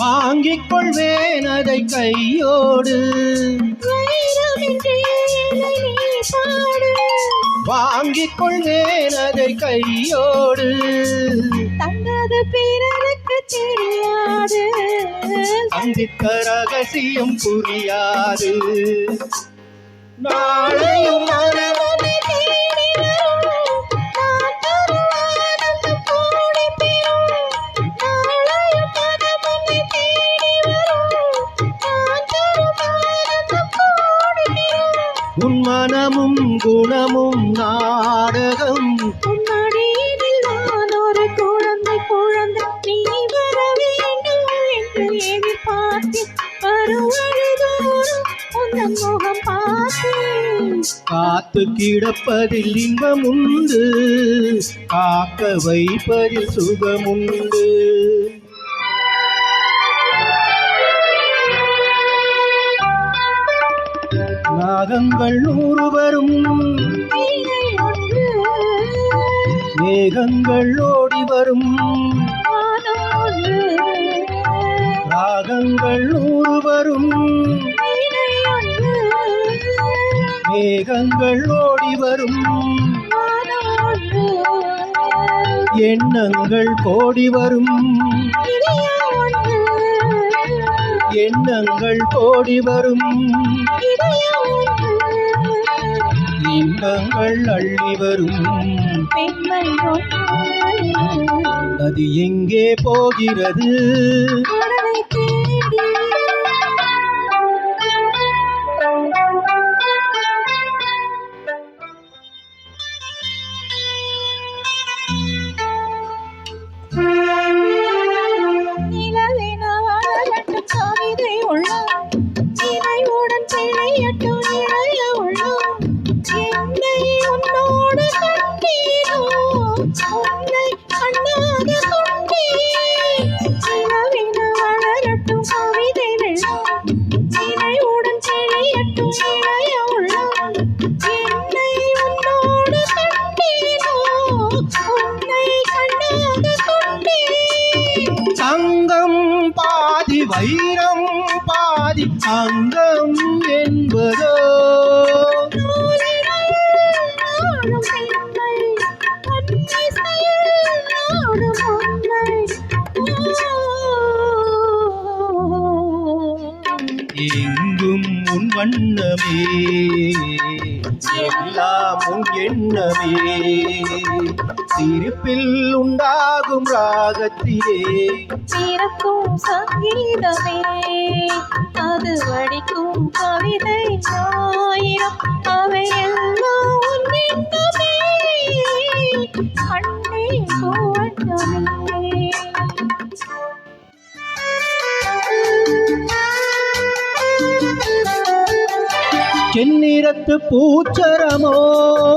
வாங்கிக் கொள்வேன் அதை கையோடு, வாங்கிக் கொள்வேன் அதை கையோடு. தந்தது பிறருக்கு தெரியாது, சந்தித்த ரகசியம் புரியாது. நாளையும் உன் மனமும் குணமும் நாடகம். உன்னடியில் நான் ஒரு குழந்தை நீ வர வேண்டும் என்று எதிர்பார்த்து வருவழுதோறும் உந்தன் முகம் பார்த்து. காத்து கிடப்பதில் இன்பம் உண்டு, காக்க வைப்பதில் சுகமுண்டு. நாகங்கள் 100 வரும், மேகங்கள் ஓடி வரும். ராகங்கள் 100 வரும், மேகங்கள் ஓடி வரும். எண்ணங்கள் கோடி வரும், எண்ணங்கள் கோடி வரும். இன்பங்கள் அள்ளி வரும். அது எங்கே போகிறது? தங்கம் பாதி வைரம் பாதி அங்கம் என்பதோ, எங்கும் உன் வண்ணமே, எல்லாம் உன் எண்ணமே. சிரிப்பில் உண்டாகும் ராகத்திலே பிறக்கும் சங்கீதமே, அது வடிக்கும் கவிதை ஆயிரம். அவையெல்லாம் உன் எண்ணமே, கண்ணே கோவட்டமே. செந்நிறத்து பூச்சரமோ,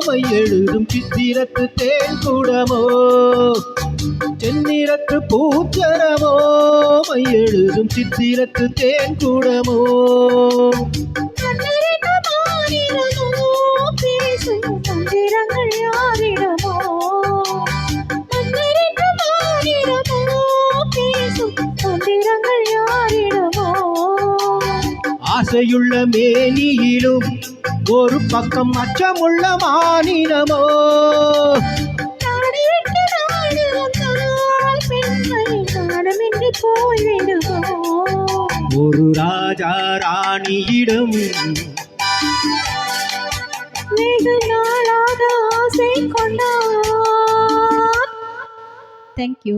மை எழுதும் சித்திரத்து தேன் குடமோ. செந்நிறத்து பூச்சரமோ, மை எழுதும் சித்திரத்து தேன் குடமோ. மந்திரங்கள் யாரிடமோ, மந்திரங்கள் யாரிடமோ. ஆசையுள்ள மேனியிலும் ஒரு பக்கம் அச்சமுள்ள மானினமோ. ஒரு ராஜா ராணியிடம் வெகு நாளாக ஆசை கொண்டார். Thank you.